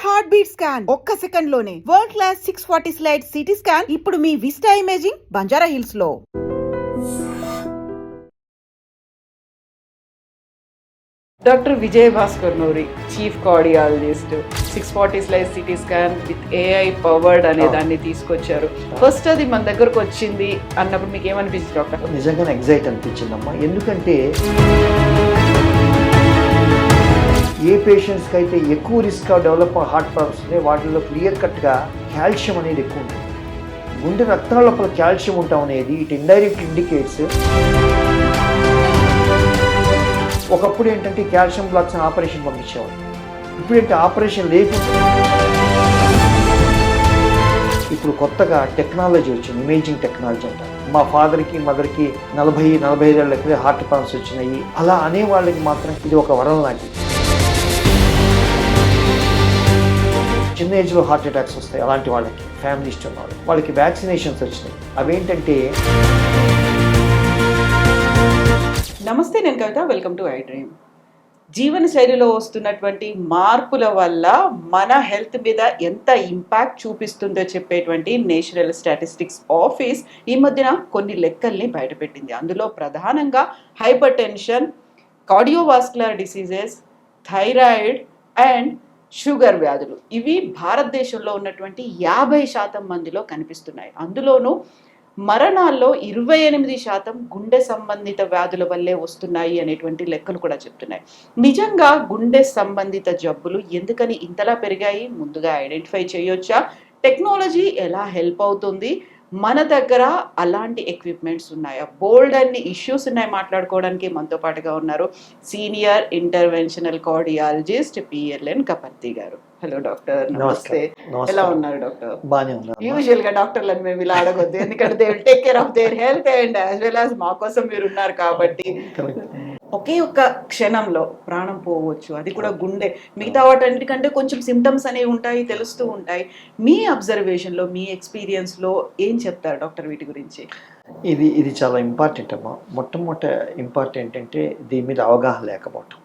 Heart beat scan ఒక్క second లోనే world class 640 slide CT scan ఇప్పుడు మీ విస్టా ఇమేజింగ్ బంజారా హిల్స్ లో. Doctor Vijay Bhaskar Nuri, chief cardiologist, 640 slice CT scan with AI powered అనే దాన్ని తీసుకొచ్చారు. ఫస్ట్ అది మన దగ్గరకు వచ్చింది అన్నప్పుడు మీకు ఏమనిపించింది డాక్టర్? నిజంగానే ఎగ్జైట్ అనిపించిందమ్మా. ఎందుకంటే ఏ పేషెంట్స్కి అయితే ఎక్కువ రిస్క్ డెవలప్ హార్ట్ ప్రాబ్లమ్స్ ఉంటే వాటిల్లో క్లియర్ కట్గా కాల్షియం అనేది ఎక్కువ ఉంటుంది. గుండె రక్తాల లోపల కాల్షియం ఉంటాం అనేది ఇట్ ఇండైరెక్ట్ ఇండికేట్స్. ఒకప్పుడు ఏంటంటే కాల్షియం బ్లాక్స్ ఆపరేషన్ పంపించేవాడు, ఇప్పుడు ఏంటి ఆపరేషన్ లేకుండా ఇప్పుడు కొత్తగా టెక్నాలజీ వచ్చింది, ఇమేజింగ్ టెక్నాలజీ అంటారు. మా ఫాదర్కి మదర్కి 40-45 ఏళ్ళకి హార్ట్ ప్రాబ్లమ్స్ వచ్చినాయి అలా అనే వాళ్ళకి మాత్రం ఇది ఒక వరం లాంటిది. చిన్న ఏజ్లో హార్ట్ అటాక్స్ వస్తాయి అలాంటి వాళ్ళకి, ఫ్యామిలీ ఇష్టం వాళ్ళకి వ్యాక్సినేషన్స్ వచ్చినాయి. అవేంటంటే నమస్తే, నేను కవిత, వెల్కమ్ టు ఐ డ్రీమ్. జీవన శైలిలో వస్తున్నటువంటి మార్పుల వల్ల మన హెల్త్ మీద ఎంత ఇంపాక్ట్ చూపిస్తుందో చెప్పేటువంటి నేషనల్ స్టాటిస్టిక్స్ ఆఫీస్ ఈ మధ్యన కొన్ని లెక్కల్ని బయటపెట్టింది. అందులో ప్రధానంగా hyper tension, cardiovascular diseases, thyroid and sugar వ్యాధులు ఇవి భారతదేశంలో ఉన్నటువంటి 50% మందిలో కనిపిస్తున్నాయి. అందులోనూ మరణాల్లో 28% గుండె సంబంధిత వ్యాధుల వల్లే వస్తున్నాయి అనేటువంటి లెక్కలు కూడా చెప్తున్నాయి. నిజంగా గుండె సంబంధిత జబ్బులు ఎందుకని ఇంతలా పెరిగాయి? ముందుగా ఐడెంటిఫై చేయొచ్చా? టెక్నాలజీ ఎలా హెల్ప్ అవుతుంది? మన దగ్గర అలాంటి ఎక్విప్మెంట్స్ ఉన్నాయా? బోల్డ్ అన్ని ఇష్యూస్ ఉన్నాయి మాట్లాడుకోవడానికి. మనతో పాటుగా ఉన్నారు senior interventional cardiologist PLN Kaparthi గారు. హలో డాక్టర్, నమస్తే. ఎలా ఉన్నారు డాక్టర్? బాగానే ఉన్నారు. యూజువల్ గా డాక్టర్లను మేము ఇలా అడగొద్దు, ఎందుకంటే they will take care of their health and as well as మా కోసం మీరు ఉన్నారు కాబట్టి. ఒకే ఒక్క క్షణంలో ప్రాణం పోవచ్చు, అది కూడా గుండె. మిగతా వాటన్నిటికంటే కొంచెం సిమ్టమ్స్ అనేవి ఉంటాయి, తెలుస్తూ ఉంటాయి. మీ అబ్జర్వేషన్లో, మీ ఎక్స్పీరియన్స్లో ఏం చెప్తారు డాక్టర్ వీటి గురించి? ఇది చాలా ఇంపార్టెంట్ అమ్మా. మొట్టమొదటి ఇంపార్టెంట్ అంటే దీని మీద అవగాహన లేకపోవటం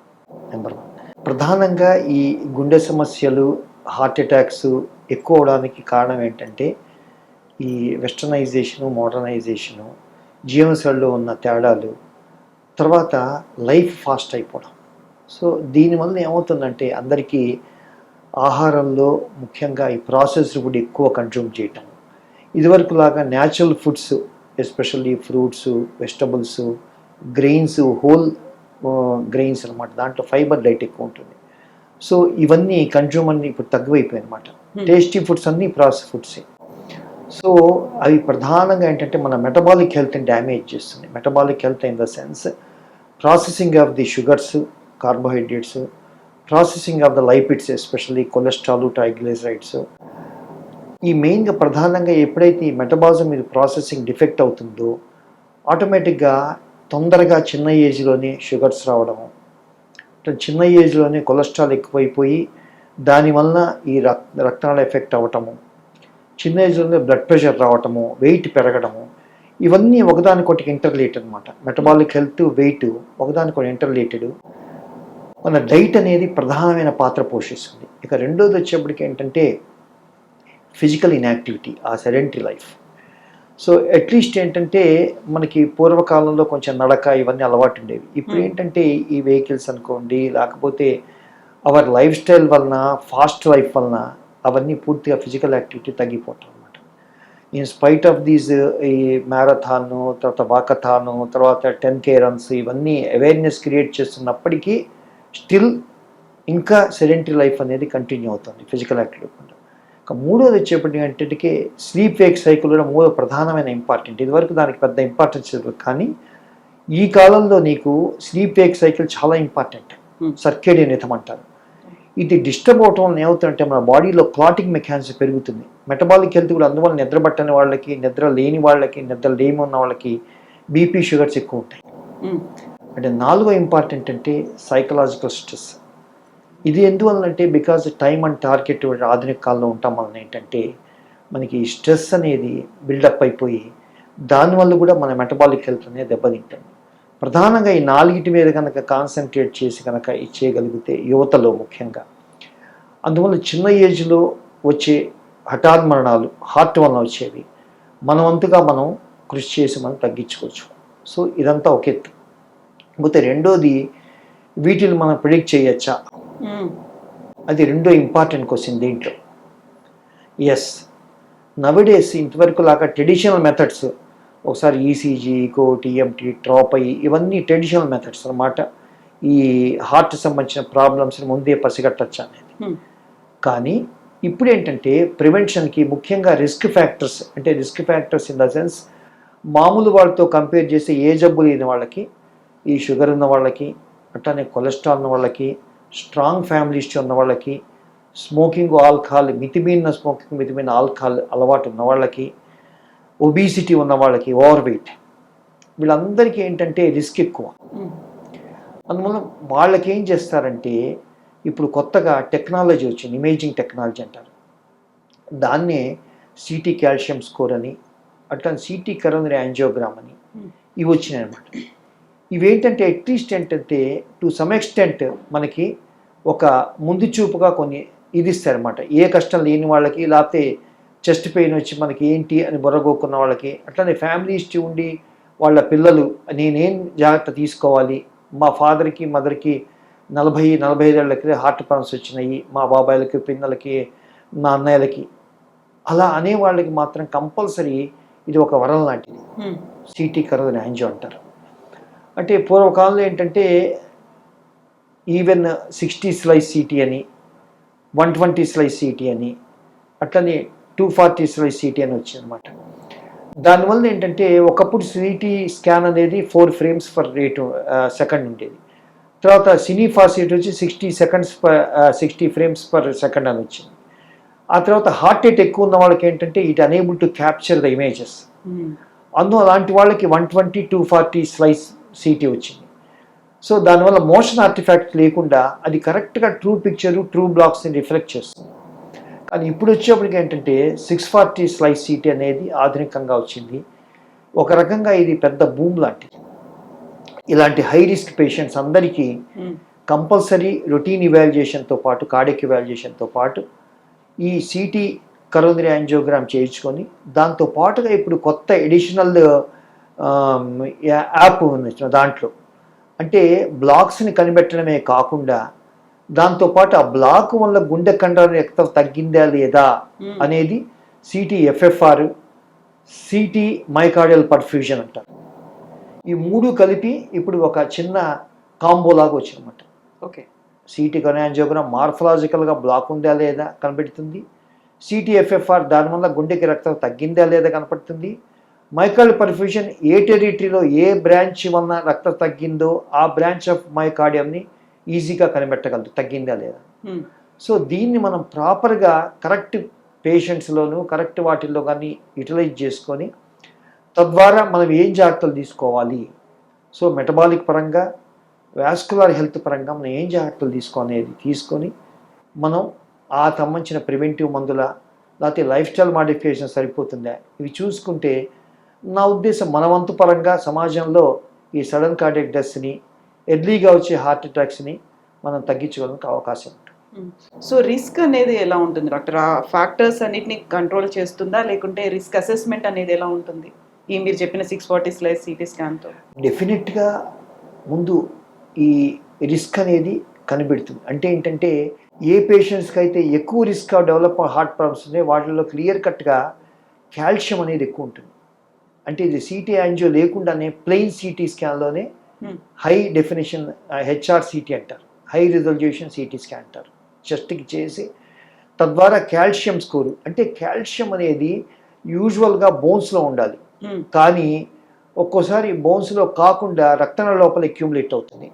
నెంబర్ 1. ప్రధానంగా ఈ గుండె సమస్యలు, హార్ట్ అటాక్స్ ఎక్కువ అవడానికి కారణం ఏంటంటే ఈ వెస్టర్నైజేషను, మోడర్నైజేషను, జీవనశైలిలో ఉన్న తేడాలు, తర్వాత లైఫ్ ఫాస్ట్ అయిపోవడం. సో దీనివల్ల ఏమవుతుందంటే అందరికీ ఆహారంలో ముఖ్యంగా ఈ ప్రాసెస్డ్ ఫుడ్ ఎక్కువ కన్జ్యూమ్ చేయటం. ఇదివరకు లాగా natural foods, especially fruits, vegetables, grains, whole grains అనమాట, దాంట్లో ఫైబర్ డైట్ ఎక్కువ ఉంటుంది. సో ఇవన్నీ కన్జ్యూమ్ అన్ని ఇప్పుడు తగ్గిపోయిపోయాయి అనమాట. టేస్టీ ఫుడ్స్ అన్నీ ప్రాసెస్ ఫుడ్సే. సో అవి ప్రధానంగా ఏంటంటే మన మెటబాలిక్ హెల్త్ని డ్యామేజ్ చేస్తుంది. Metabolic health in the sense processing of the sugars, carbohydrates, processing of the lipids, especially cholesterol, triglycerides. ఈ మెయిన్గా ప్రధానంగా ఎప్పుడైతే ఈ మెటబాలిజం మీద ప్రాసెసింగ్ డిఫెక్ట్ అవుతుందో ఆటోమేటిక్గా తొందరగా చిన్న ఏజ్లోనే షుగర్స్ రావడము, చిన్న ఏజ్లోనే కొలెస్ట్రాల్ ఎక్కువైపోయి దానివల్ల ఈ రక్తాల ఎఫెక్ట్ అవ్వటము, చిన్న ఏజ్లోనే బ్లడ్ ప్రెషర్ రావటము, వెయిట్ పెరగడము, ఇవన్నీ ఒకదానికొకటి ఇంటర్లేటెడ్ అనమాట. మెటబాలిక్ హెల్త్, వెయిట్ ఒకదానికొకటి ఇంటర్లేటెడ్. మన డైట్ అనేది ప్రధానమైన పాత్ర పోషిస్తుంది. ఇక రెండోది వచ్చేప్పటికి ఏంటంటే ఫిజికల్ ఇన్యాక్టివిటీ, ఆ సెడెంటరీ లైఫ్. సో అట్లీస్ట్ ఏంటంటే మనకి పూర్వకాలంలో కొంచెం నడక ఇవన్నీ అలవాటు ఉండేవి. ఇప్పుడు ఏంటంటే ఈ వెహికల్స్ అనుకోండి, లేకపోతే అవర్ లైఫ్ స్టైల్ వలన, ఫాస్ట్ లైఫ్ వలన అవన్నీ పూర్తిగా ఫిజికల్ యాక్టివిటీ తగ్గిపోవటం అనమాట. ఇన్ స్పైట్ ఆఫ్ దీస్ ఈ మ్యారథాను, తర్వాత వాకథాను, తర్వాత 10K రన్స్, ఇవన్నీ అవేర్నెస్ క్రియేట్ చేస్తున్నప్పటికీ స్టిల్ ఇంకా సెడెంటరీ లైఫ్ అనేది కంటిన్యూ అవుతుంది ఫిజికల్ యాక్టివిటీ. మూడోది వచ్చేప్పటికి అంటే స్లీప్ వేక్ సైకిల్ కూడా మూడో ప్రధానమైన ఇంపార్టెంట్. ఇదివరకు దానికి పెద్ద ఇంపార్టెన్స్ ఇవ్వదు, కానీ ఈ కాలంలో నీకు స్లీప్ వేక్ సైకిల్ చాలా ఇంపార్టెంట్. సర్కేడియన్ రిథమ్ అంటారు. ఇది డిస్టర్బ్ అవటం వల్ల ఏమవుతుందంటే మన బాడీలో క్లాటింగ్ మెకానిజం పెరుగుతుంది. మెటబాలిక్ హెల్త్ కూడా అందువల్ల నిద్ర పట్టని వాళ్ళకి, నిద్ర లేని వాళ్ళకి, నిద్ర లేని ఉన్న వాళ్ళకి బీపీ, షుగర్స్ ఎక్కువ ఉంటాయి. అంటే నాలుగో ఇంపార్టెంట్ అంటే సైకలాజికల్ స్ట్రెస్. ఇది ఎందువల్లంటే బికాజ్ టైం అండ్ టార్గెట్ ఆధునిక కాలంలో ఉంటాం వలన ఏంటంటే మనకి స్ట్రెస్ అనేది బిల్డప్ అయిపోయి దానివల్ల కూడా మన మెటబాలిక్ హెల్త్ అనేది దెబ్బతింటుంది. ప్రధానంగా ఈ 4 మీద కనుక కాన్సన్ట్రేట్ చేసి కనుక ఇచ్చేయగలిగితే యువతలో ముఖ్యంగా అందువల్ల చిన్న ఏజ్లో వచ్చే హఠాత్ మరణాలు హార్ట్ వలన వచ్చేవి మన వంతుగా మనం కృషి చేసి మనం తగ్గించుకోవచ్చు. సో ఇదంతా ఒక ఎత్తు. కాకపోతే రెండోది వీటిని మనం ప్రిడిక్ట్ చేయొచ్చా, అది రెండో ఇంపార్టెంట్ క్వశ్చన్ దీంట్లో. ఎస్, నవడేస్ ఇంతవరకు లాగా ట్రెడిషనల్ మెథడ్స్, ఒకసారి ఈసీజీ, ఈకో, టీఎంటీ, ట్రాపై, ఇవన్నీ ట్రెడిషనల్ మెథడ్స్ అన్నమాట. ఈ హార్ట్ సంబంధించిన ప్రాబ్లమ్స్ని ముందే పసిగట్టచ్చు అనేది. కానీ ఇప్పుడు ఏంటంటే ప్రివెన్షన్కి ముఖ్యంగా రిస్క్ ఫ్యాక్టర్స్, అంటే risk factors in the sense మామూలు వాళ్ళతో కంపేర్ చేస్తే ఏ జబ్బు లేని వాళ్ళకి, ఈ షుగర్ ఉన్న వాళ్ళకి, అట్లానే కొలెస్ట్రాల్ ఉన్న వాళ్ళకి, స్ట్రాంగ్ ఫ్యామిలీ హిస్టరీ ఉన్న వాళ్ళకి, స్మోకింగ్ ఆల్కహాల్ మితిమీరిన స్మోకింగ్ మితిమీరిన ఆల్కహాల్ అలవాటు ఉన్న వాళ్ళకి, ఒబీసిటీ ఉన్న వాళ్ళకి, ఓవర్ వెయిట్, వీళ్ళందరికీ ఏంటంటే రిస్క్ ఎక్కువ. అందువల్ల వాళ్ళకి ఏం చేస్తారంటే ఇప్పుడు కొత్తగా టెక్నాలజీ వచ్చింది, ఇమేజింగ్ టెక్నాలజీ అంటారు. దాన్నే సిటీ కాల్షియం స్కోర్ అని, అట్లా సిటీ కరోనరీ యాంజియోగ్రామ్ అని ఇవి వచ్చినాయి అన్నమాట. ఇవేంటంటే అట్లీస్ట్ ఏంటంటే టు సమ్ ఎక్స్టెంట్ మనకి ఒక ముందు చూపుగా కొన్ని ఇది ఇస్తారన్నమాట. ఏ కష్టం లేని వాళ్ళకి, లేకపోతే చెస్ట్ పెయిన్ వచ్చి మనకి ఏంటి అని బుర్రగోక్కున్న వాళ్ళకి, అట్లనే ఫ్యామిలీ హిస్టరీ ఉండి వాళ్ళ పిల్లలు నేనేం జాగ్రత్త తీసుకోవాలి, మా ఫాదర్కి మదర్కి 40-45 ఏళ్ళకి హార్ట్ ప్రాబ్లమ్స్ వచ్చినాయి, మా బాబాయిలకి, పిన్నలకి, మా అన్నయ్యలకి, అలా అనే వాళ్ళకి మాత్రం కంపల్సరీ ఇది ఒక వరం లాంటిది. సిటీ కరోనరీ యాంజియో అంటారు. అంటే పూర్వకాలంలో ఏంటంటే ఈవెన్ 60 స్లైస్ సిటీ అని, 120 స్లైస్ సిటీ అని, అట్లనే 240 స్లైస్ సిటీ అని వచ్చిందనమాట. దానివల్ల ఏంటంటే ఒకప్పుడు సిటీ స్కాన్ అనేది 4 ఫ్రేమ్స్ పర్ సెకండ్ ఉండేది. తర్వాత సినీఫాసిటీ వచ్చి 60 ఫ్రేమ్స్ పర్ సెకండ్ అని వచ్చింది. ఆ తర్వాత హార్ట్ రేట్ ఎక్కువ ఉన్న వాళ్ళకి ఏంటంటే it unable to capture the images. అందులో అలాంటి వాళ్ళకి 120-240 స్లైస్ సిటీ వచ్చింది. సో దానివల్ల మోషన్ ఆర్టిఫాక్ట్ లేకుండా అది కరెక్ట్గా ట్రూ పిక్చరు, ట్రూ బ్లాక్స్ని రిఫ్లెక్ట్ చేస్తుంది. కానీ ఇప్పుడు వచ్చేప్పటికి ఏంటంటే 640 స్లైస్ సిటీ అనేది ఆధునికంగా వచ్చింది. ఒక రకంగా ఇది పెద్ద బూమ్ లాంటిది. ఇలాంటి హై రిస్క్ పేషెంట్స్ అందరికీ కంపల్సరీ రొటీన్ ఇవాల్యుయేషన్తో పాటు, కార్డియక్ ఇవాల్యుయేషన్తో పాటు ఈ సిటీ కరోనరీ యాంజియోగ్రామ్ చేయించుకొని, దాంతో పాటుగా ఇప్పుడు కొత్త ఎడిషనల్ యాప్ ఉంది దాంట్లో. అంటే బ్లాక్స్ని కనిపెట్టడమే కాకుండా దాంతోపాటు ఆ బ్లాక్ వల్ల గుండె కండరం రక్తం తగ్గిందా లేదా అనేది CT FFR, CT myocardial perfusion అంటారు. ఈ మూడు కలిపి ఇప్పుడు ఒక చిన్న కాంబోలాగా వచ్చిందన్నమాట. ఓకే, సిటీ కరోనరీ యాంజియోగ్రామ్ మార్ఫలాజికల్గా బ్లాక్ ఉందా లేదా కనిపెడుతుంది. సిటీ ఎఫ్ఎఫ్ఆర్ దానివల్ల గుండెకి రక్తం తగ్గిందా లేదా కనపడుతుంది. మైకార్డియల్ పర్ఫ్యూజన్ ఏ టెరిటరీలో ఏ బ్రాంచ్ వలన రక్తం తగ్గిందో ఆ బ్రాంచ్ ఆఫ్ మైకార్డియంని ఈజీగా కనిపెట్టగలదు తగ్గిందా లేదా. సో దీన్ని మనం ప్రాపర్గా కరెక్ట్ పేషెంట్స్లోనూ కరెక్ట్ వాటిల్లో కానీ యూటిలైజ్ చేసుకొని తద్వారా మనం ఏం జాగ్రత్తలు తీసుకోవాలి, సో మెటబాలిక్ పరంగా, వాస్కులర్ హెల్త్ పరంగా మనం ఏం జాగ్రత్తలు తీసుకోనేది తీసుకొని మనం ఆ సంబంధించిన ప్రివెంటివ్ మందుల లేకపోతే లైఫ్ స్టైల్ మాడిఫికేషన్ సరిపోతుందా ఇవి చూసుకుంటే నా ఉద్దేశం మన వంతు పరంగా సమాజంలో ఈ సడన్ కార్డియక్ డెత్స్ని, ఎర్లీగా వచ్చే హార్ట్ అటాక్స్ని మనం తగ్గించుకోవడానికి అవకాశం ఉంటుంది. సో రిస్క్ అనేది ఎలా ఉంటుంది డాక్టర్? ఆ ఫ్యాక్టర్స్ అన్నిటిని కంట్రోల్ చేస్తుందా, లేకుంటే రిస్క్ అసెస్మెంట్ అనేది ఎలా ఉంటుంది ఈ మీరు చెప్పిన 640 స్లైస్ సిటీ స్కాన్తో? డెఫినెట్గా ముందు ఈ రిస్క్ అనేది కనిపెడుతుంది. అంటే ఏంటంటే ఏ పేషెంట్స్కి అయితే ఎక్కువ రిస్క్ డెవలప్ హార్ట్ ప్రాబ్లమ్స్ ఉన్నాయో వాటిల్లో క్లియర్ కట్గా కాల్షియం అనేది ఎక్కువ ఉంటుంది. అంటే ఇది సిటీ యాంజియో లేకుండానే ప్లెయిన్ సిటీ స్కాన్లోనే హై డెఫినేషన్ హెచ్ఆర్సిటీ అంటారు, హై రిజల్యూషన్ సిటీ స్కాన్ అంటారు, చెస్ట్కి చేసి తద్వారా కాల్షియం స్కోరు, అంటే కాల్షియం అనేది యూజువల్గా బోన్స్లో ఉండాలి, కానీ ఒక్కోసారి బోన్స్లో కాకుండా రక్తాల లోపల అక్యూములేట్ అవుతుంది.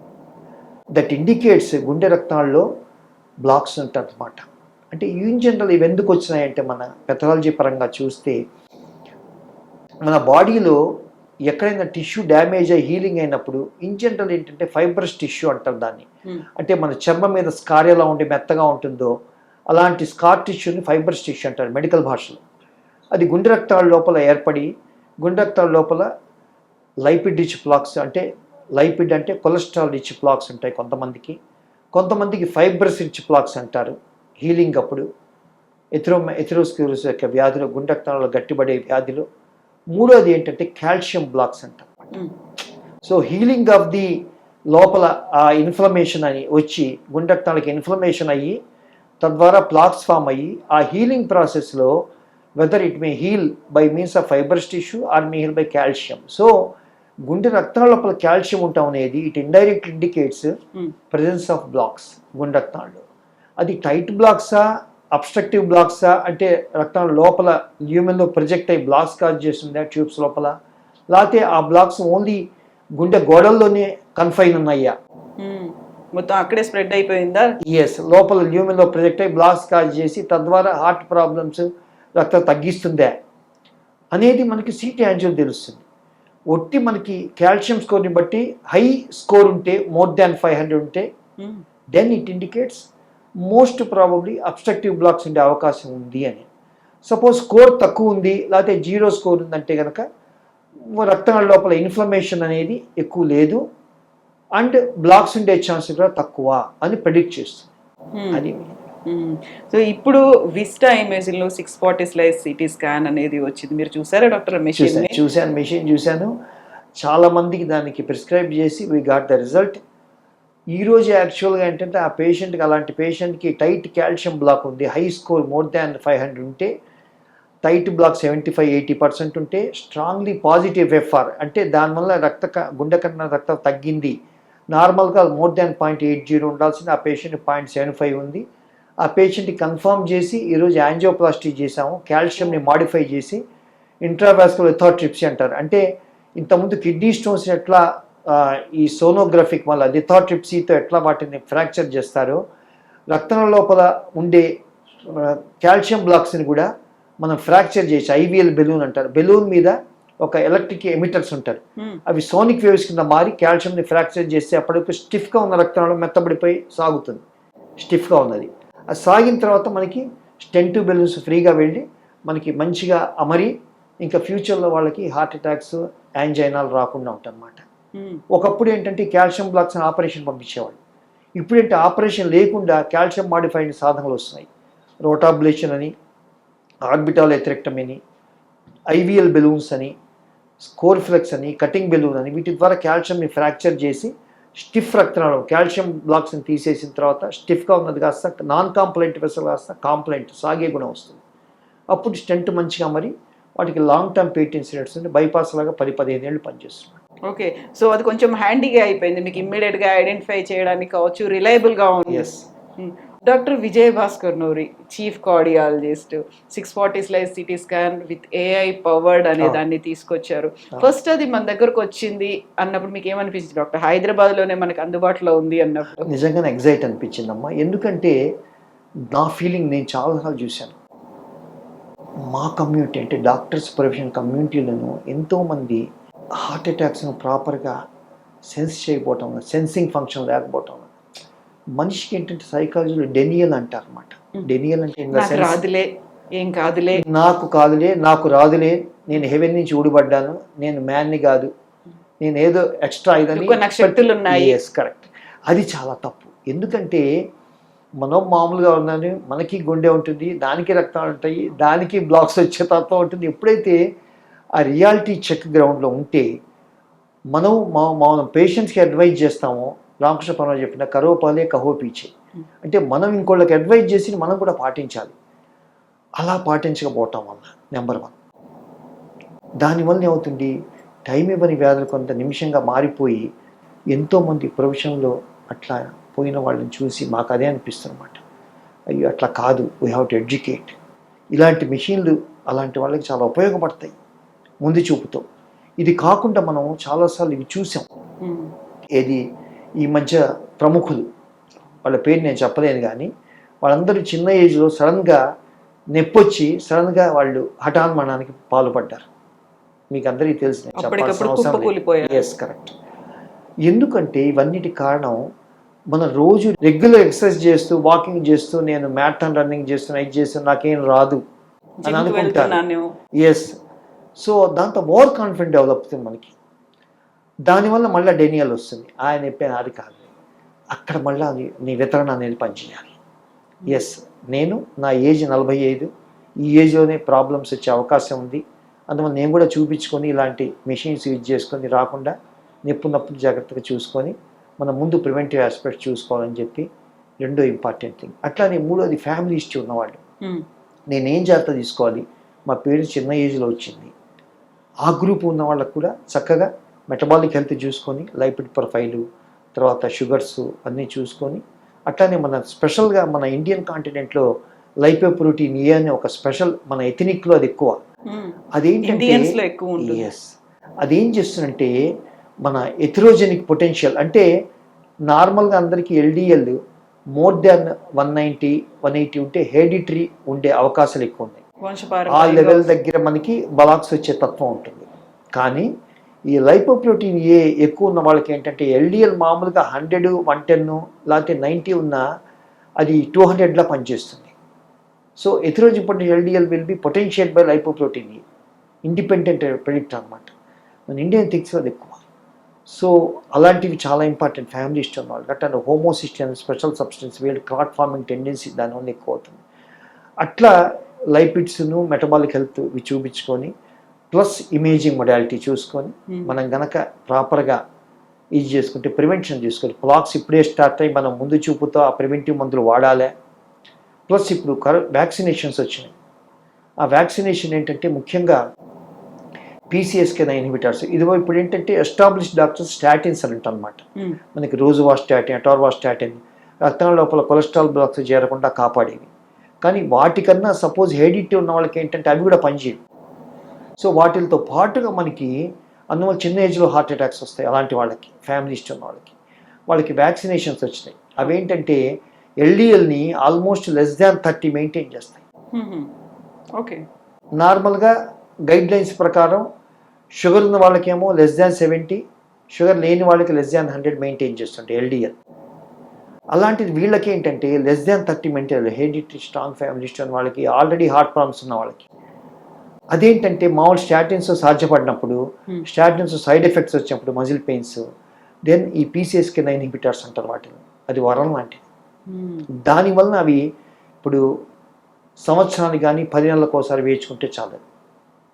దట్ ఇండికేట్స్ గుండె రక్తాల్లో బ్లాక్స్ ఉంటాయి అన్నమాట. అంటే ఇన్ జనరల్ ఇవి ఎందుకు వచ్చినాయంటే మన పెథాలజీ పరంగా చూస్తే మన బాడీలో ఎక్కడైనా టిష్యూ డ్యామేజ్ అయ్యి హీలింగ్ అయినప్పుడు ఇన్ జనరల్ ఏంటంటే ఫైబ్రస్ టిష్యూ అంటారు దాన్ని. అంటే మన చర్మం మీద స్కార్ ఎలా ఉంటే మెత్తగా ఉంటుందో అలాంటి స్కార్ టిష్యూని ఫైబ్రస్ టిష్యూ అంటారు మెడికల్ భాషలో. అది గుండె రక్తాల లోపల ఏర్పడి గుండె రక్తాల లోపల లైపిడ్ రిచ్ ప్లాక్స్, అంటే లైపిడ్ అంటే కొలెస్ట్రాల్ రిచ్ ప్లాక్స్ ఉంటాయి కొంతమందికి, కొంతమందికి ఫైబ్రస్ రిచ్ ప్లాక్స్ అంటారు, హీలింగ్ అప్పుడు ఎథెరోస్క్లెరోసిస్ యొక్క వ్యాధిలో గుండె రక్తనాళాలు గట్టిపడే వ్యాధిలో. మూడోది ఏంటంటే కాల్షియం బ్లాక్స్ అంటాం. సో హీలింగ్ ఆఫ్ ది లోపల ఆ ఇన్ఫ్లమేషన్ అని వచ్చి గుండె రక్తాలకి ఇన్ఫ్లమేషన్ అయ్యి తద్వారా ప్లాక్స్ ఫామ్ అయ్యి ఆ హీలింగ్ ప్రాసెస్లో whether it may heal by means of fibres tissue or may heal by calcium. So గుండె రక్తాల లోపల కాల్షియం ఉంటాం అనేది it indirect indicates presence of blocks గుండె రక్తాల్లో. అది టైట్ బ్లాక్సా అబ్స్ట్రక్టివ్ బ్లాక్సా అంటే రక్తం లోపల ల్యూమెన్లో ప్రొజెక్ట్ అయ్యి బ్లాక్స్ కాజ్ చేస్తుందా ట్యూబ్స్ లోపల, లేకపోతే ఆ బ్లాక్స్ ఓన్లీ గుండె గోడల్లోనే కన్ఫైన్ ఉన్నాయా, మొత్తం అక్కడే స్ప్రెడ్ అయిపోయిందా? ఎస్, లోపల ల్యూమెన్లో ప్రొజెక్ట్ అయ్యి బ్లాక్స్ కాజ్ చేసి తద్వారా హార్ట్ ప్రాబ్లమ్స్ రక్తం తగ్గిస్తుందా అనేది మనకి సిటీ యాంజియోలో తెలుస్తుంది. ఒట్టి మనకి కాల్షియం స్కోర్ని బట్టి హై స్కోర్ ఉంటే మోర్ దాన్ 500 ఉంటే then it indicates most probably obstructive blocks ఉండే అవకాశం ఉంది అని. సపోజ్ స్కోర్ తక్కువ ఉంది లేకపోతే 0 స్కోర్ ఉందంటే కనుక రక్తనాళ లోపల ఇన్ఫ్లమేషన్ అనేది ఎక్కువ లేదు అండ్ బ్లాక్స్ ఉండే ఛాన్స్ కూడా తక్కువ అని ప్రెడిక్ట్ చేస్తుంది. అది సో ఇప్పుడు విస్టా ఇమేజింగ్ లో 640 స్లైస్ సిటీ స్కాన్ అనేది వచ్చింది, మీరు చూసారా డాక్టర్? మెషిన్ చూశాను. చాలా మందికి దానికి ప్రిస్క్రైబ్ చేసి వీ గాట్ ద రిజల్ట్. ఈరోజు యాక్చువల్గా ఏంటంటే ఆ పేషెంట్కి, అలాంటి పేషెంట్కి టైట్ కాల్షియం బ్లాక్ ఉంది, హై స్కోర్ మోర్ దాన్ 500 ఉంటే, టైట్ బ్లాక్ 75-80% ఉంటే, స్ట్రాంగ్లీ పాజిటివ్ ఎఫ్ఆర్ అంటే దానివల్ల గుండె కన్నా రక్తం తగ్గింది, నార్మల్గా మోర్ దాన్ 0.80 ఉండాల్సింది, ఆ పేషెంట్ 0.75 ఉంది. ఆ పేషెంట్కి కన్ఫర్మ్ చేసి ఈరోజు యాంజియోప్లాస్టీ చేసాము, కాల్షియంని మాడిఫై చేసి ఇంట్రావాస్కులర్ లిథోట్రిప్సీ అంటారు. అంటే ఇంతకుముందు కిడ్నీ స్టోన్స్ ఎట్లా ఈ సోనోగ్రఫిక్ వల్ల లిథోట్రిప్సీతో ఎట్లా వాటిని ఫ్రాక్చర్ చేస్తారో, రక్తం లోపల ఉండే కాల్షియం బ్లాక్స్ని కూడా మనం ఫ్రాక్చర్ చేసి ఐవీఎల్ బెలూన్ అంటారు, బెలూన్ మీద ఒక ఎలక్ట్రిక్ ఎమిటర్స్ ఉంటారు, అవి సోనిక్ వేవ్స్ కింద మారి కాల్షియంని ఫ్రాక్చర్ చేస్తే అప్పటికి స్టిఫ్గా ఉన్న రక్తంలో మెత్తబడిపోయి సాగుతుంది, స్టిఫ్గా ఉన్నది. అది సాగిన తర్వాత మనకి స్టెంట్ బెలూన్స్ ఫ్రీగా వెళ్ళి మనకి మంచిగా అమరి ఇంకా ఫ్యూచర్లో వాళ్ళకి హార్ట్ అటాక్స్ యాంజైనాలు రాకుండా ఉంటాయన్నమాట. ఒకప్పుడు ఏంటంటే కాల్షియం బ్లాక్స్ ఆపరేషన్ పంపించేవాళ్ళు, ఇప్పుడేంటే ఆపరేషన్ లేకుండా కాల్షియం మాడిఫైడ్ సాధనలు వస్తున్నాయి. రోటాబ్లేషన్ అని, ఆర్బిటాల్ ఎథెరెక్టమీ అని, ఐవీఎల్ బెలూన్స్ అని, స్కోర్ఫ్లెక్స్ అని, కటింగ్ బెలూన్ అని, వీటి ద్వారా కాల్షియంని ఫ్రాక్చర్ చేసి స్టిఫ్ రక్తనాళం కాల్షియం బ్లాక్స్ని తీసేసిన తర్వాత స్టిఫ్గా ఉన్నది కాస్త నాన్ కాంప్లైంట్ వెసల్ కాస్త కాంప్లైంట్ సాగే గుణం వస్తుంది. అప్పుడు స్టెంట్ మంచిగా మరి వాటికి long term patent incidents bypass లాగా 10-15 ఏళ్ళు పనిచేస్తున్నాడు. ఓకే, సో అది కొంచెం హ్యాండీగా అయిపోయింది మీకు, ఇమ్మీడియట్గా ఐడెంటిఫై చేయడానికి కావచ్చు, రిలయబుల్గా ఉంది. Yes. Doctor Vijay Bhaskar Nuri, chief cardiologist, 640 slice CT scan with AI powered అనే దాన్ని తీసుకొచ్చారు. ఫస్ట్ అది మన దగ్గరకు వచ్చింది అన్నప్పుడు మీకు ఏమనిపించింది డాక్టర్? హైదరాబాద్లోనే మనకు అందుబాటులో ఉంది అన్నప్పుడు నిజంగానే ఎగ్జైట్ అనిపించిందమ్మా. ఎందుకంటే నా ఫీలింగ్ నేను చాలాసార్లు చూశాను. మా కమ్యూనిటీ అంటే డాక్టర్స్ ప్రొఫెషన్ కమ్యూనిటీలను ఎంతోమంది హార్ట్ అటాక్స్ను ప్రాపర్గా సెన్స్ చేయకపోవటం, సెన్సింగ్ ఫంక్షన్ లేకపోవటం, మనిషికి ఏంటంటే సైకాలజీలో డెనియల్ అంటారు అనమాట. డెనియల్ అంటే రాదులే, ఏం కాదులే, నాకు కాదులే, నాకు రాదులే, నేను హెవెన్ నుంచి ఊడిపడ్డాను, నేను మ్యాన్ని కాదు, నేను ఏదో ఎక్స్ట్రా ఇదని శక్తులు ఉన్నాయి. Yes, correct. అది చాలా తప్పు. ఎందుకంటే మనం మామూలుగా ఉన్నాను, మనకి గుండె ఉంటుంది, దానికి రక్తాలు ఉంటాయి, దానికి బ్లాక్స్ వచ్చే తత్వం ఉంటుంది. ఎప్పుడైతే ఆ రియాలిటీ చెక్ గ్రౌండ్లో ఉంటే మనం పేషెంట్స్కి అడ్వైజ్ చేస్తామో, రామకృష్ణ పరమ చెప్పిన కరో పహలే కహో పీచే, అంటే మనం ఇంకోళ్ళకి అడ్వైజ్ చేసి మనం కూడా పాటించాలి. అలా పాటించకపోవటం వల్ల నెంబర్ 1 దానివల్ల ఏమవుతుంది, టైం ఇవ్వని వ్యాధులు కొంత నిమిషంగా మారిపోయి ఎంతోమంది ప్రొఫెషన్లో అట్లా పోయిన వాళ్ళని చూసి మాకు అదే అనిపిస్తుందన్నమాట. అయ్యో అట్లా కాదు, వీ హ్యావ్ టు ఎడ్యుకేట్. ఇలాంటి మెషిన్లు అలాంటి వాళ్ళకి చాలా ఉపయోగపడతాయి ముందు చూపుతో. ఇది కాకుండా మనం చాలాసార్లు ఇవి చూసాం. ఏది ఈ మధ్య ప్రముఖులు, వాళ్ళ పేరు నేను చెప్పలేను కానీ వాళ్ళందరూ చిన్న ఏజ్లో సడన్గా నొప్పొచ్చి సడన్గా వాళ్ళు హఠాన్మరణానికి పాల్పడ్డారు. మీకు అందరికీ తెలిసిన చెప్పాల్సిన అవసరం లేదు. Yes, correct. ఎందుకంటే ఇవన్నిటి కారణం మన రోజు రెగ్యులర్ ఎక్సర్సైజ్ చేస్తూ, వాకింగ్ చేస్తూ, నేను మ్యారథాన్ రన్నింగ్ చేస్తున్నా, ఇది చేస్తున్నా, నాకేం రాదు అని అనుకుంటాను. ఎస్, సో దాంతో ఓవర్ కాన్ఫిడెంట్ డెవలప్ అవుతుంది మనకి. దానివల్ల మళ్ళీ డెనియల్ వస్తుంది, ఆయన చెప్పాను అది కాదు, అక్కడ మళ్ళీ నీ వితరణ అనేది పనిచేయాలి. ఎస్, నేను నా ఏజ్ 45, ఈ ఏజ్లోనే ప్రాబ్లమ్స్ వచ్చే అవకాశం ఉంది, అందువల్ల నేను కూడా చూపించుకొని ఇలాంటి మెషిన్స్ యూజ్ చేసుకొని రాకుండా నొప్పున్నప్పుడు జాగ్రత్తగా చూసుకొని మనం ముందు ప్రివెంటివ్ ఆస్పెక్ట్ చూసుకోవాలని చెప్పి రెండో ఇంపార్టెంట్ థింగ్. అట్లానే మూడోది ఫ్యామిలీ హిస్టరీ ఉన్నవాళ్ళు, నేనేం జాగ్రత్త తీసుకోవాలి, మా పేరెంట్స్ చిన్న ఏజ్లో వచ్చింది, ఆ గ్రూప్ ఉన్న వాళ్ళకు కూడా చక్కగా మెటబాలిక్ హెల్త్ చూసుకొని లైపిడ్ ప్రొఫైలు, తర్వాత షుగర్స్ అన్నీ చూసుకొని, అట్లానే మన స్పెషల్గా మన ఇండియన్ కాంటినెంట్లో లైపోప్రోటీన్ ఏ అనే ఒక స్పెషల్ మన ఎథనిక్లో అది ఎక్కువ. అదేంటంటే ఎస్, అదేం చేస్తుందంటే మన ఎథిరోజెనిక్ పొటెన్షియల్, అంటే నార్మల్గా అందరికీ ఎల్డిఎల్ మోర్ దాన్ 190, 180 ఉంటే హెరిడిటరీ ఉండే అవకాశాలు ఎక్కువ ఉన్నాయి. ఆ లెవెల్ దగ్గర మనకి బలాక్స్ వచ్చే తత్వం ఉంటుంది. కానీ ఈ లైపోప్రోటీన్ ఏ ఎక్కువ ఉన్న వాళ్ళకి ఏంటంటే ఎల్డిఎల్ మామూలుగా 100, 110 లేకపోతే 90 ఉన్నా అది 200లా పనిచేస్తుంది. So atherogenic LDL will be potential by lipoprotein A, independent predict అనమాట. మన ఇండియన్ థింగ్స్ అది ఎక్కువ. సో అలాంటివి చాలా ఇంపార్టెంట్ ఫ్యామిలీ హిస్టరీ వాళ్ళు. అట్లా హోమోసిస్టమ్ స్పెషల్ సబ్స్టెన్స్ వీళ్ళు క్లాట్ ఫార్మింగ్ టెండెన్సీ దానివల్ల ఎక్కువ అవుతుంది. అట్లా లైపిడ్స్ను మెటబాలిక్ హెల్త్ ఇవి చూపించుకొని ప్లస్ ఇమేజింగ్ మొడాలిటీ చూసుకొని మనం గనక ప్రాపర్గా ఇది చేసుకుంటే ప్రివెన్షన్ చేసుకోవాలి. క్లాక్స్ ఇప్పుడే స్టార్ట్ అయ్యి మనం ముందు చూపుతో ఆ ప్రివెంటివ్ మందులు వాడాలి. ప్లస్ ఇప్పుడు వ్యాక్సినేషన్స్ వచ్చినాయి. ఆ వ్యాక్సినేషన్ ఏంటంటే ముఖ్యంగా PCSK9 ఇన్హిబిటర్స్. ఇది ఇప్పుడు ఏంటంటే ఎస్టాబ్లిష్డ్ డాక్టర్స్ స్టాటిన్స్ అని అనమాట. మనకి రోజువాస్టాటిన్, అటార్వాస్టాటిన్ రక్తం లోపల కొలెస్ట్రాల్ బ్లాక్స్ చేరకుండా కాపాడేవి. కానీ వాటికన్నా సపోజ్ హెరిడిటీ ఉన్న వాళ్ళకి ఏంటంటే అవి కూడా పనిచేయవు. సో వాటితో పాటుగా మనకి అందువల్ల చిన్న ఏజ్లో హార్ట్ అటాక్స్ వస్తాయి. అలాంటి వాళ్ళకి ఫ్యామిలీ హిస్టరీ ఉన్న వాళ్ళకి వ్యాక్సినేషన్స్ వచ్చినాయి. అవేంటంటే ఎల్డిఎల్ని ఆల్మోస్ట్ లెస్ దాన్ 30 మెయింటైన్ చేస్తాయి. ఓకే, నార్మల్గా గైడ్ లైన్స్ ప్రకారం షుగర్ ఉన్న వాళ్ళకేమో లెస్ దాన్ 70, షుగర్ లేని వాళ్ళకి లెస్ దాన్ 100 మెయింటైన్ చేస్తుంటాయి ఎల్డిఎల్. అలాంటిది వీళ్ళకి ఏంటంటే less than 30 maintain, hereditary strong family history ఉన్న వాళ్ళకి, ఆల్రెడీ హార్ట్ ప్రాబ్లమ్స్ ఉన్న వాళ్ళకి. అదేంటంటే మామూలు స్టాటిన్స్ సాధ్యపడినప్పుడు, స్టాటిన్స్ సైడ్ ఎఫెక్ట్స్ వచ్చినప్పుడు మజిల్ పెయిన్స్, దెన్ ఈ PCSK9 ఇన్హిబిటర్స్ అంటారు వాటిని. అది వరం లాంటిది. దానివల్ల అవి ఇప్పుడు సంవత్సరానికి కానీ 10 నెలలకు ఒకసారి వేయించుకుంటే చాలు.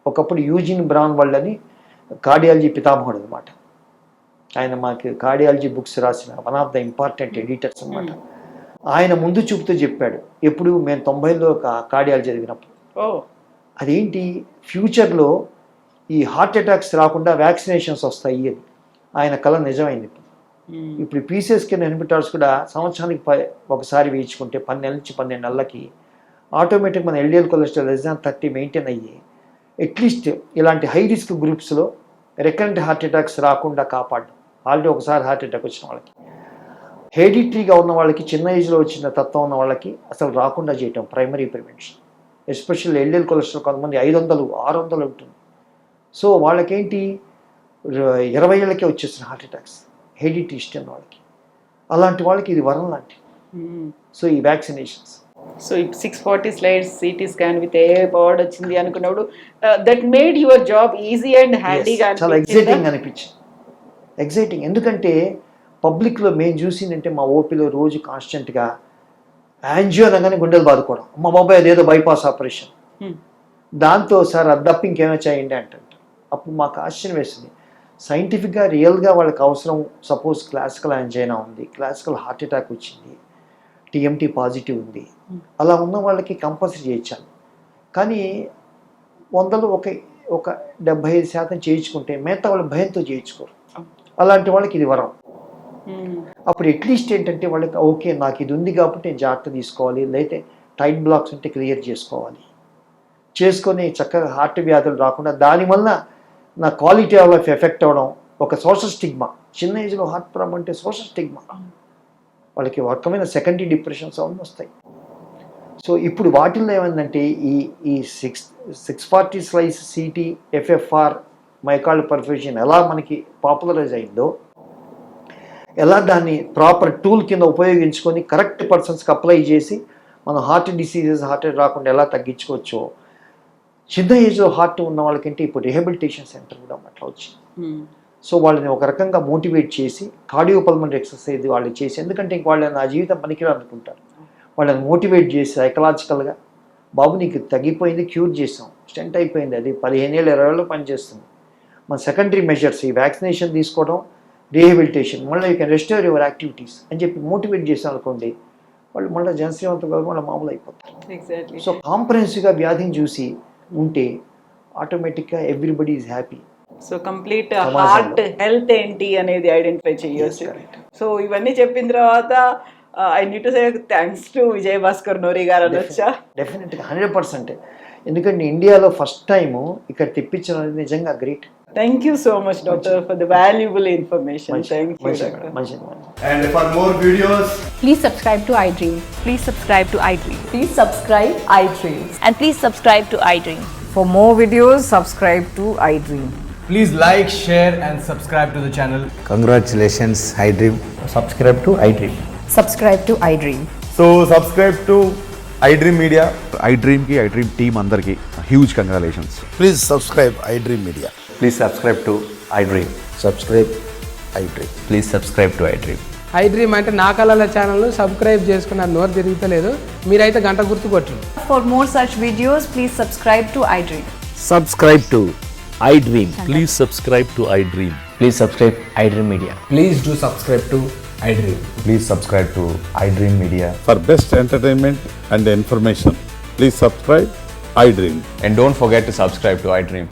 ఒకప్పుడు యూజిన్ బ్రాన్ వాళ్ళని కార్డియాలజీ పితామహుడు అనమాట. ఆయన మాకు కార్డియాలజీ బుక్స్ రాసిన one of the important editors అనమాట. ఆయన ముందు చూపుతూ చెప్పాడు ఎప్పుడు మేము 90లో కార్డియాలజీ చదివినప్పుడు. అదేంటి ఫ్యూచర్లో ఈ హార్ట్ అటాక్స్ రాకుండా వ్యాక్సినేషన్స్ వస్తాయి అని ఆయన కళ నిజమైంది. ఇప్పుడు PCSK9 ఇన్హిబిటర్స్ కూడా సంవత్సరానికి ఒకసారి వేయించుకుంటే 10 నెలల నుంచి 12 నెలలకి ఆటోమేటిక్ మన LDL cholesterol less than 30 maintain అయ్యి అట్లీస్ట్ ఇలాంటి హై రిస్క్ గ్రూప్స్లో రికరెంట్ హార్ట్ అటాక్స్ రాకుండా కాపాడడం. ఆల్రెడీ ఒకసారి హార్ట్ అటాక్ వచ్చిన వాళ్ళకి, హెరిడిటరీగా ఉన్న వాళ్ళకి, చిన్న ఏజ్లో వచ్చిన తత్వం ఉన్న వాళ్ళకి అసలు రాకుండా చేయటం primary prevention. Especially LDL cholesterol కొంతమంది 500, 600 ఉంటుంది. సో వాళ్ళకేంటి 20 ఏళ్ళకే వచ్చేసిన హార్ట్ అటాక్స్ హెరిడిటరీ హిస్టరీ ఉన్న వాళ్ళకి. అలాంటి వాళ్ళకి ఇది వరం లాంటి. సో ఈ vaccinations. So 640 slides CT scan with a board వచ్చింది అనుకున్నప్పుడు that made your job easy and హ్యాండీగా. చాలా ఎగ్జైటింగ్ అనిపించింది. ఎగ్జైటింగ్ ఎందుకంటే పబ్లిక్లో మేము చూసిందంటే మా ఓపీలో రోజు కాన్స్టెంట్గా యాంజియో అనగానే గుండెలు బాదుకోవడం, మా బాబాయ్ అదేదో బైపాస్ ఆపరేషన్, దాంతో సార్ అది తప్ప ఇంకేమైనా చేయండి అంటుంటారు. అప్పుడు మాకు ఆశ్చర్యం వేసింది. సైంటిఫిక్గా రియల్గా వాళ్ళకి అవసరం, సపోజ్ క్లాసికల్ యాంజైనా ఉంది, క్లాసికల్ హార్ట్ అటాక్ వచ్చింది, TMT పాజిటివ్ ఉంది, అలా ఉన్న వాళ్ళకి కంపల్సరీ చేయించాలి. కానీ 100లో ఒక 75% చేయించుకుంటే మిగతా వాళ్ళు భయంతో చేయించుకోరు. అలాంటి వాళ్ళకి ఇది వరం. అప్పుడు అట్లీస్ట్ ఏంటంటే వాళ్ళకి ఓకే నాకు ఇది ఉంది కాబట్టి నేను జాగ్రత్త తీసుకోవాలి, లేకపోతే టైట్ బ్లాక్స్ ఉంటే క్లియర్ చేసుకొని చక్కగా హార్ట్ వ్యాధులు రాకుండా, దానివల్ల నా క్వాలిటీ ఆఫ్ లైఫ్ ఎఫెక్ట్ అవ్వడం, ఒక సోషల్ స్టిగ్మా. చిన్న ఏజ్లో హార్ట్ ప్రాబ్లం అంటే సోషల్ స్టిగ్మా, వాళ్ళకి ఒక రకమైన సెకండరీ డిప్రెషన్స్ అవన్నీ వస్తాయి. సో ఇప్పుడు వాటిల్లో ఏమైందంటే ఈ 640 స్లైస్ CT, FFR, మైకార్డ్ పర్ఫ్యూజన్ ఎలా మనకి పాపులరైజ్ అయిందో, ఎలా దాన్ని ప్రాపర్ టూల్ కింద ఉపయోగించుకొని కరెక్ట్ పర్సన్స్కి అప్లై చేసి మనం హార్ట్ డిసీజెస్, హార్ట్ రాకుండా ఎలా తగ్గించుకోవచ్చో, చిన్న ఏజ్లో హార్ట్ ఉన్న వాళ్ళకంటే ఇప్పుడు రిహాబిలిటేషన్ సెంటర్ కూడా అట్లా వచ్చింది. సో వాళ్ళని ఒక రకంగా మోటివేట్ చేసి కార్డియోపల్మనరీ ఎక్సర్సైజ్ వాళ్ళు చేసి, ఎందుకంటే ఇంక వాళ్ళు నా జీవితం పనికిరాదు అనుకుంటారు, వాళ్ళని మోటివేట్ చేసి సైకలాజికల్గా, బాబు నీకు తగ్గిపోయింది, క్యూర్ చేసాం, స్టెంట్ అయిపోయింది, అది 15 ఏళ్ళు 20 ఏళ్ళు పనిచేస్తుంది. మన సెకండరీ మెజర్స్ ఈ వ్యాక్సినేషన్ తీసుకోవడం, రీహాబిలిటేషన్, మళ్ళీ you can restore your activities అని చెప్పి మోటివేట్ చేసాం అనుకోండి, వాళ్ళు మళ్ళీ జనశ్రీవంతులు కాదు, మళ్ళీ మామూలు అయిపోతారు. ఎగ్జాక్ట్లీ. సో కాంప్రహెన్సివ్గా వ్యాధిని చూసి ఉంటే ఆటోమేటిక్గా everybody is happy. So complete సమాజంలో. హార్ట్ హెల్త్ ఏంటి అనేది ఐడెంటిఫై చేయొచ్చు. Yes, correct. సో ఇవన్నీ చెప్పిన తర్వాత I need to say thanks to Vijay Bhaskar Nori గారు అనొచ్చా? డెఫినెట్గా 100%. ఎందుకంటే ఇండియాలో ఫస్ట్ టైము ఇక్కడ తెప్పించడం అనేది నిజంగా great. Thank you so much doctor for the valuable information. Thank you doctor. And for more videos, Please subscribe to iDream. Please subscribe to iDream. Please subscribe iDream. And please subscribe to iDream. For more videos, subscribe to iDream. please like, share and subscribe to the channel. Congratulations, iDream. Subscribe to iDream. Subscribe to iDream. So subscribe to iDream Media. iDream की iDream team अंदर की huge congratulations. Please subscribe iDream Media. Please subscribe to iDream. Subscribe iDream. Please subscribe to iDream. iDream అంటే నా కళల channel subscribe చేసుకున్నారు, నోరు తిరుగుతలేదు, మీరైతే గంట గుర్తు కొట్టండి. For more such videos, please subscribe to iDream. Subscribe to iDream. Please subscribe to iDream. Please subscribe iDream Media. Please do subscribe to iDream. Please subscribe to iDream Media. For best entertainment and information, please subscribe iDream. And don't forget to subscribe to iDream.